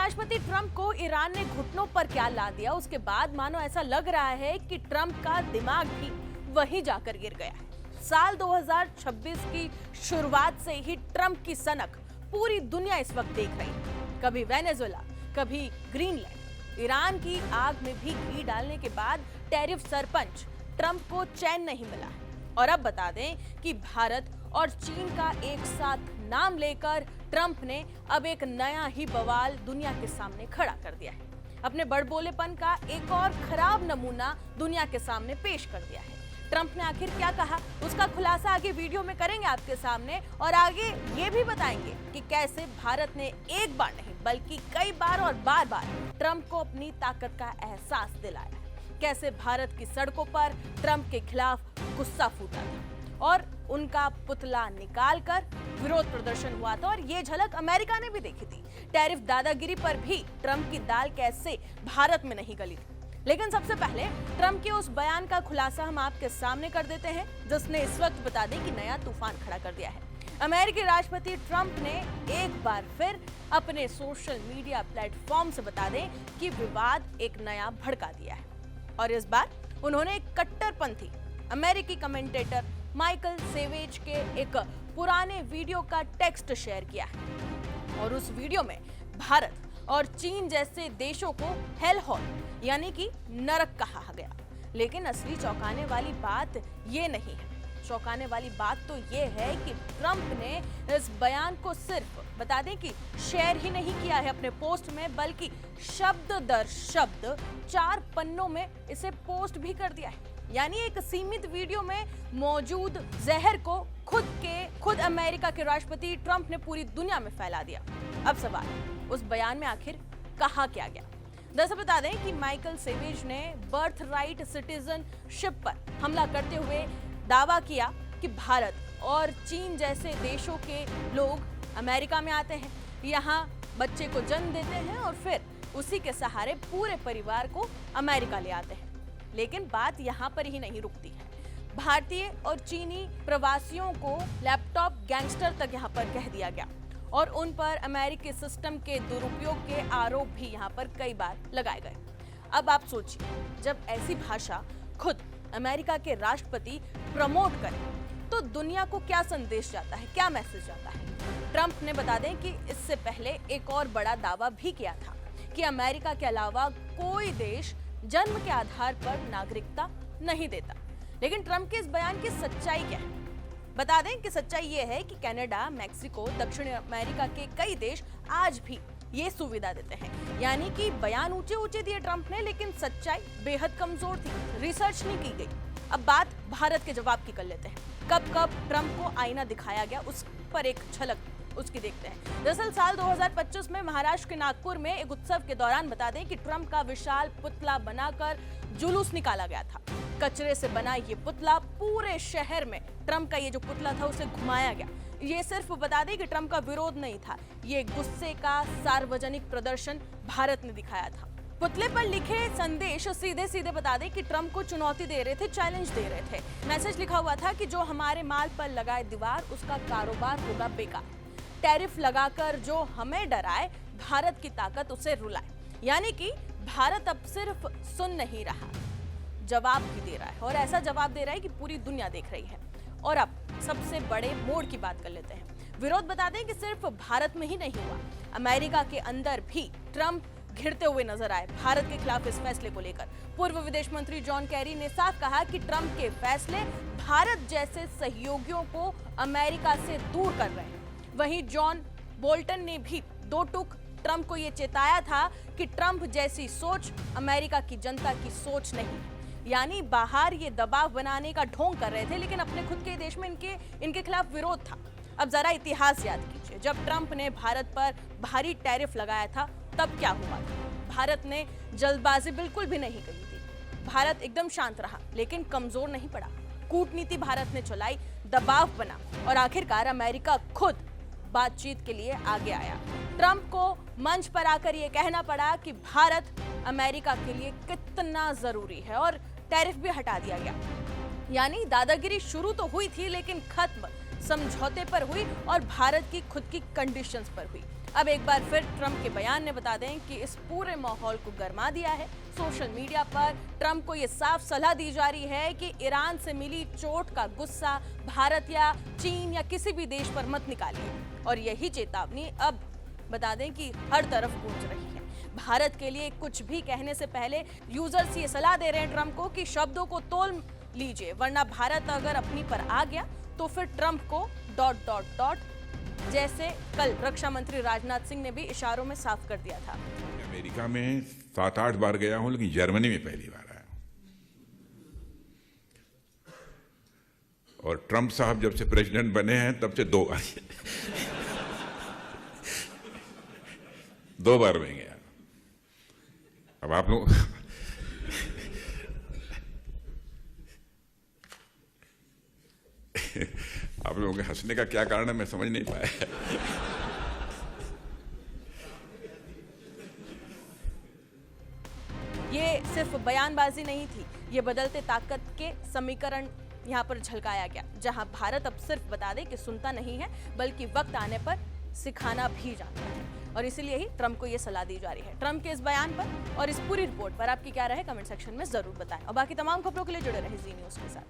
राष्ट्रपति ट्रंप को ईरान ने घुटनों पर क्या ला दिया, उसके बाद मानो ऐसा लग रहा है कि ट्रंप का दिमाग भी वहीं जाकर गिर गया है। साल 2026 की शुरुआत से ही ट्रंप की सनक पूरी दुनिया इस वक्त देख रही है। कभी वेनेजुएला, कभी ग्रीनलैंड। ईरान की आग में भी घी डालने के बाद टैरिफ सरपंच ट्रंप को चैन नहीं मिला है। और अब बता दें कि भारत और चीन का एक साथ नाम लेकर ट्रंप ने अब एक नया ही बवाल दुनिया के सामने खड़ा कर दिया है। अपने बड़बोलेपन का एक और खराब नमूना दुनिया के सामने पेश कर दिया है। ट्रंप ने आखिर क्या कहा, उसका खुलासा आगे वीडियो में करेंगे आपके सामने, और आगे ये भी बताएंगे कि कैसे भारत ने एक बार नहीं बल्कि कई बार और बार बार ट्रंप को अपनी ताकत का एहसास दिलाया। कैसे भारत की सड़कों पर ट्रंप के खिलाफ गुस्सा फूटा था और उनका पुतला निकालकर विरोध प्रदर्शन हुआ था, और ये झलक अमेरिका ने भी देखी थी। टैरिफ दादागिरी पर भी ट्रंप की दाल कैसे भारत में नहीं गली थी। लेकिन सबसे पहले ट्रंप के उस बयान का खुलासा हम आपके सामने कर देते हैं, जिसने इस वक्त बता दें कि नया तूफान खड़ा कर दिया है। अमेरिकी राष्ट्रपति ट्रंप ने एक बार फिर अपने सोशल मीडिया प्लेटफॉर्म से बता दें कि विवाद एक नया भड़का दिया है, और इस बार उन्होंने एक कट्टरपंथी अमेरिकी कमेंटेटर माइकल सेवेज के एक पुराने वीडियो का टेक्स्ट शेयर किया है। और उस वीडियो में भारत और चीन जैसे देशों को हेल हॉल यानी कि नरक कहा गया। लेकिन असली चौंकाने वाली बात ये नहीं है। चौंकाने वाली बात तो ये है कि ट्रंप ने इस बयान को सिर्फ बता दें कि शेयर ही नहीं किया है अपने पोस्ट में, बल्कि शब्द दर शब्द 4 पन्नों में इसे पोस्ट भी कर दिया है। यानी एक सीमित वीडियो में मौजूद जहर को खुद अमेरिका के राष्ट्रपति ट्रंप ने पूरी दुनिया में फैला दिया। अब सवाल, उस बयान में आखिर कहा क्या गया? दरअसल बता दें कि माइकल सेवेज ने बर्थ राइट सिटीजनशिप पर हमला करते हुए दावा किया कि भारत और चीन जैसे देशों के लोग अमेरिका में आते हैं, यहाँ बच्चे को जन्म देते हैं और फिर उसी के सहारे पूरे परिवार को अमेरिका ले आते हैं। लेकिन बात यहाँ पर ही नहीं रुकती है। भारतीय और चीनी प्रवासियों को लैपटॉप गैंगस्टर तक यहाँ पर कह दिया गया, और उन पर अमेरिकी सिस्टम के दुरुपयोग के आरोप भी यहाँ पर कई बार लगाए गए। अब आप सोचिए, जब ऐसी भाषा खुद अमेरिका के राष्ट्रपति प्रमोट करें तो दुनिया को क्या संदेश जाता है, क्या मैसेज जाता है? ट्रंप ने बता दें कि इससे पहले एक और बड़ा दावा भी किया था कि अमेरिका के अलावा कोई देश जन्म के आधार पर नागरिकता नहीं देता। लेकिन ट्रंप के इस बयान की सच्चाई क्या है? बता दें कि सच्चाई ये है कि कनाडा, मैक्सिको, दक्षिण अमेरिका के कई देश आज भी ये सुविधा देते हैं। यानी कि बयान ऊंचे ऊंचे दिए ट्रंप ने, लेकिन सच्चाई बेहद कमजोर थी, रिसर्च नहीं की गई। अब बात भारत के जवाब की कर लेते हैं। कब कब ट्रंप को आईना दिखाया गया, उस पर एक झलक उसकी देखते हैं। दरअसल साल 2025 में महाराष्ट्र के नागपुर में एक उत्सव के दौरान बता दें कि ट्रंप का विशाल पुतला बनाकर जुलूस निकाला गया था। कचरे से बना ये पुतला पूरे शहर में ट्रंप का ये जो पुतला था उसे घुमाया गया। ये सिर्फ बता दें कि ट्रंप का विरोध नहीं था, ये गुस्से का सार्वजनिक प्रदर्शन भारत ने दिखाया था। पुतले पर लिखे संदेश सीधे सीधे बता दें कि ट्रंप को चुनौती दे रहे थे, चैलेंज दे रहे थे। मैसेज लिखा हुआ था कि जो हमारे माल पर लगाए दीवार, उसका कारोबार होगा बेकार। टैरिफ लगाकर जो हमें डराए, भारत की ताकत उसे रुलाए। यानी कि भारत अब सिर्फ सुन नहीं रहा, जवाब भी दे रहा है, और ऐसा जवाब दे रहा है कि पूरी दुनिया देख रही है। और अब सबसे बड़े मोड़ की बात कर लेते हैं। विरोध बता दें कि सिर्फ भारत में ही नहीं हुआ, अमेरिका के अंदर भी ट्रंप घिरते हुए नजर आए भारत के खिलाफ इस फैसले को लेकर। पूर्व विदेश मंत्री जॉन कैरी ने साफ कहा कि ट्रंप के फैसले भारत जैसे सहयोगियों को अमेरिका से दूर कर रहे हैं। वहीं जॉन बोल्टन ने भी दो टूक ट्रंप को यह चेताया था कि ट्रंप जैसी सोच अमेरिका की जनता की सोच नहीं है। यानी बाहर ये दबाव बनाने का ढोंग कर रहे थे, लेकिन अपने खुद के देश में इनके खिलाफ विरोध था। अब जरा इतिहास याद कीजिए, जब ट्रंप ने भारत पर भारी टैरिफ लगाया था तब क्या हुआ था? भारत ने जल्दबाजी बिल्कुल भी नहीं करी थी। भारत एकदम शांत रहा, लेकिन कमजोर नहीं पड़ा। कूटनीति भारत ने चलाई, दबाव बना, और आखिरकार अमेरिका खुद बातचीत के लिए आगे आया। ट्रंप को मंच पर आकर यह कहना पड़ा कि भारत अमेरिका के लिए कितना जरूरी है, और टैरिफ भी हटा दिया गया। यानी दादागिरी शुरू तो हुई थी, लेकिन खत्म समझौते पर हुई और भारत की खुद की कंडीशंस पर हुई। अब एक बार फिर ट्रंप के बयान ने बता दें कि इस पूरे माहौल को गरमा दिया है। सोशल मीडिया पर ट्रंप को यह साफ सलाह दी जा रही है कि ईरान से मिली चोट का गुस्सा भारत या चीन या किसी भी देश पर मत निकालिए। और यही चेतावनी अब बता दें कि हर तरफ गूंज रही है। भारत के लिए कुछ भी कहने से पहले यूजर्स ये सलाह दे रहे हैं ट्रंप को कि शब्दों को तोल लीजिए, वरना भारत अगर अपनी पर आ गया तो फिर ट्रंप को ... जैसे कल रक्षा मंत्री राजनाथ सिंह ने भी इशारों में साफ कर दिया था। अमेरिका में 7-8 बार गया हूं, लेकिन जर्मनी में पहली बार आया हूं। और ट्रंप साहब जब से प्रेसिडेंट बने हैं तब से 2 बार 2 बार में गया। अब आप लोग आप लोगों के हंसने का क्या कारण है मैं समझ नहीं पाया। ये सिर्फ बयानबाजी नहीं थी, ये बदलते ताकत के समीकरण यहाँ पर झलकाया गया, जहां भारत अब सिर्फ बता दे कि सुनता नहीं है, बल्कि वक्त आने पर सिखाना भी जानता है। और इसीलिए ही ट्रंप को ये सलाह दी जा रही है। ट्रंप के इस बयान पर और इस पूरी रिपोर्ट पर आपकी क्या राय है, कमेंट सेक्शन में जरूर बताएं। और बाकी तमाम खबरों के लिए जुड़े रहे जी न्यूज़ के साथ।